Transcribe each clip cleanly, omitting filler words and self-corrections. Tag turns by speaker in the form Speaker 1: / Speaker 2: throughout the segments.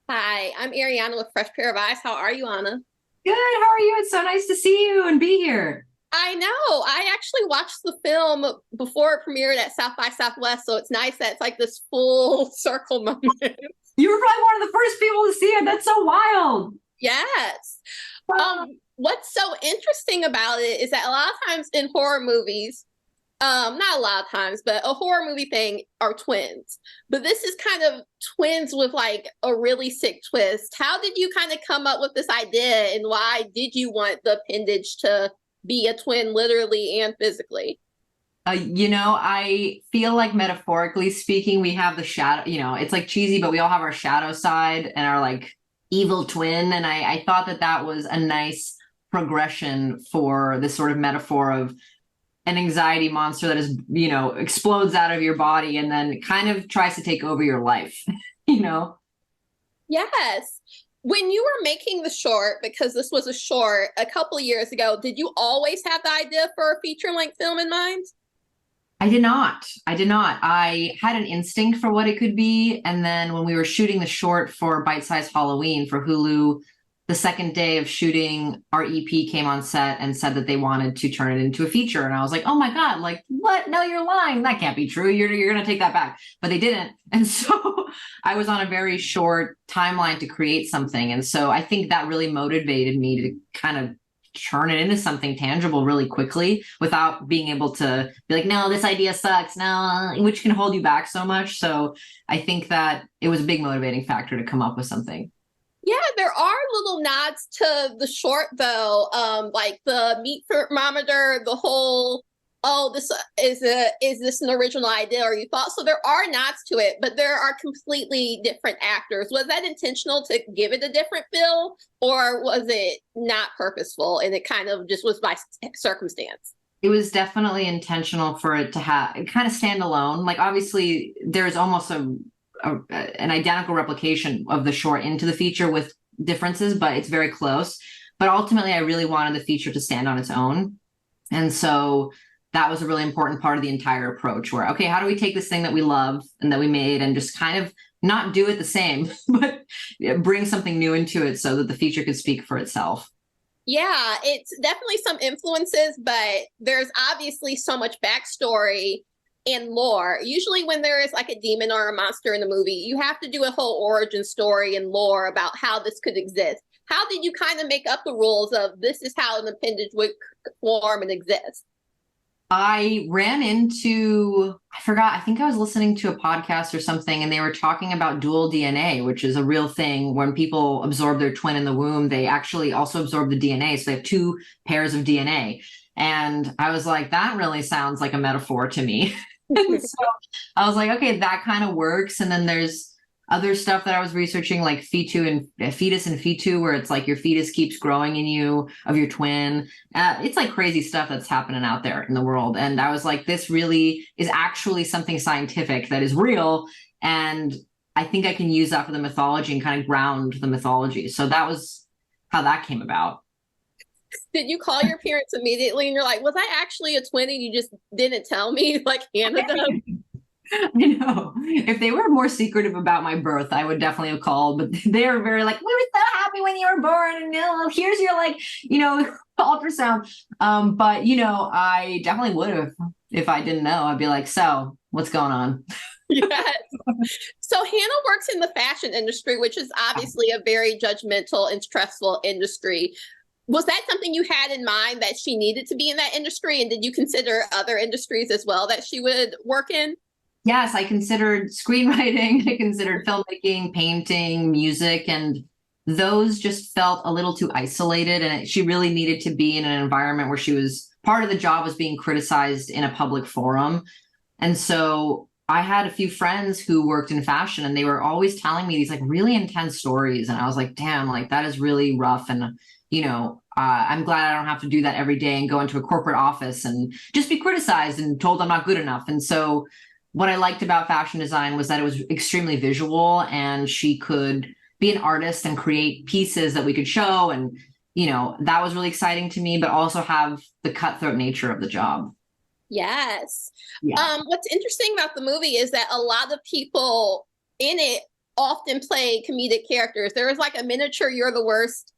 Speaker 1: Hi, I'm Ariana with Fresh Pair of Eyes. How are you, Anna?
Speaker 2: Good. How are you? It's so nice to see you and be here.
Speaker 1: I know. I actually watched the film before it premiered at South by Southwest, so it's nice that it's like this full circle moment.
Speaker 2: You were probably one of the first people to see it. That's so wild.
Speaker 1: Yes. What's so interesting about it is that a lot of times in horror movies, not a lot of times, but a horror movie thing are twins. But this is kind of twins with like a really sick twist. How did you kind of come up with this idea and why did you want the appendage to be a twin literally and physically?
Speaker 2: I feel like metaphorically speaking, we have the shadow, it's like cheesy, but we all have our shadow side and our like evil twin. And I thought that that was a nice progression for this sort of metaphor of an anxiety monster that is, explodes out of your body and then kind of tries to take over your life, you know?
Speaker 1: Yes. When you were making the short, because this was a short a couple of years ago, did you always have the idea for a feature-length film in mind?
Speaker 2: I did not. I did not. I had an instinct for what it could be. And then when we were shooting the short for Bite Size Halloween for Hulu, the second day of shooting, our EP came on set and said that they wanted to turn it into a feature. And I was like, oh my God, like, what? No, you're lying. That can't be true. You're going to take that back. But they didn't. And so I was on a very short timeline to create something. And so I think that really motivated me to kind of turn it into something tangible really quickly without being able to be like, no, this idea sucks. No, which can hold you back so much. So I think that it was a big motivating factor to come up with something.
Speaker 1: Yeah, there are little nods to the short though, like the meat thermometer, the whole this is this an original idea or you thought so. There are nods to it, but there are completely different actors. Was that intentional to give it a different feel, or was it not purposeful and it kind of just was by circumstance?
Speaker 2: It was definitely intentional for it to have kind of stand alone. Like obviously there's almost an identical replication of the short into the feature with differences, but it's very close. But ultimately, I really wanted the feature to stand on its own. And so that was a really important part of the entire approach where, okay, how do we take this thing that we love and that we made and just kind of not do it the same, but bring something new into it so that the feature could speak for itself?
Speaker 1: Yeah, it's definitely some influences, but there's obviously so much backstory and lore. Usually, when there is like a demon or a monster in the movie, you have to do a whole origin story and lore about how this could exist. How did you kind of make up the rules of this is how an appendage would form and exist?
Speaker 2: I ran into, I forgot, I think I was listening to a podcast or something, and they were talking about dual DNA, which is a real thing. When people absorb their twin in the womb, they actually also absorb the DNA. So they have two pairs of DNA. And I was like, that really sounds like a metaphor to me. So I was like, okay, that kind of works. And then there's other stuff that I was researching, like fetus and fetu, where it's like your fetus keeps growing in you of your twin. It's like crazy stuff that's happening out there in the world. And I was like, this really is actually something scientific that is real. And I think I can use that for the mythology and kind of ground the mythology. So that was how that came about.
Speaker 1: Did you call your parents immediately and you're like, was I actually a twin and you just didn't tell me like Hannah does?
Speaker 2: I know. If they were more secretive about my birth, I would definitely have called. But they were very like, we were so happy when you were born, and here's your ultrasound. But I definitely would have if I didn't know. I'd be like, so what's going on?
Speaker 1: Yes. So Hannah works in the fashion industry, which is obviously a very judgmental and stressful industry. Was that something you had in mind that she needed to be in that industry? And did you consider other industries as well that she would work in?
Speaker 2: Yes, I considered screenwriting, I considered filmmaking, painting, music, and those just felt a little too isolated. And she really needed to be in an environment where she was part of the job was being criticized in a public forum. And so I had a few friends who worked in fashion and they were always telling me these like really intense stories. And I was like, damn, like that is really rough. And, I'm glad I don't have to do that every day and go into a corporate office and just be criticized and told I'm not good enough. And so what I liked about fashion design was that it was extremely visual and she could be an artist and create pieces that we could show. And, that was really exciting to me, but also have the cutthroat nature of the job.
Speaker 1: Yes.
Speaker 2: Yeah.
Speaker 1: What's interesting about the movie is that a lot of people in it often played comedic characters. There was like a miniature You're the Worst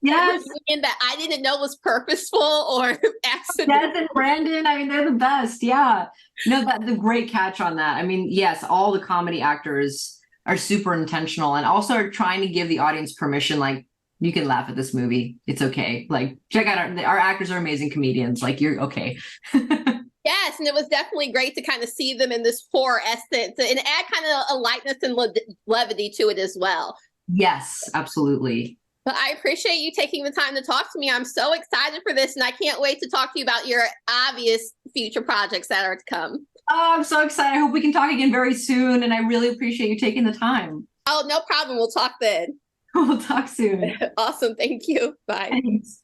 Speaker 2: Yes.
Speaker 1: that I didn't know was purposeful or accidental.
Speaker 2: Yes, and Brandon, I mean, they're the best. Yeah. No, that the great catch on that. I mean, yes, all the comedy actors are super intentional and also are trying to give the audience permission, like, you can laugh at this movie. It's okay. Like, check out our actors are amazing comedians. Like, you're okay.
Speaker 1: Yes, and it was definitely great to kind of see them in this horror essence and add kind of a lightness and levity to it as well.
Speaker 2: Yes, absolutely.
Speaker 1: But I appreciate you taking the time to talk to me. I'm so excited for this, and I can't wait to talk to you about your obvious future projects that are to come.
Speaker 2: Oh, I'm so excited. I hope we can talk again very soon. And I really appreciate you taking the time.
Speaker 1: Oh, no problem. We'll talk then.
Speaker 2: We'll talk soon.
Speaker 1: Awesome. Thank you. Bye.
Speaker 2: Thanks.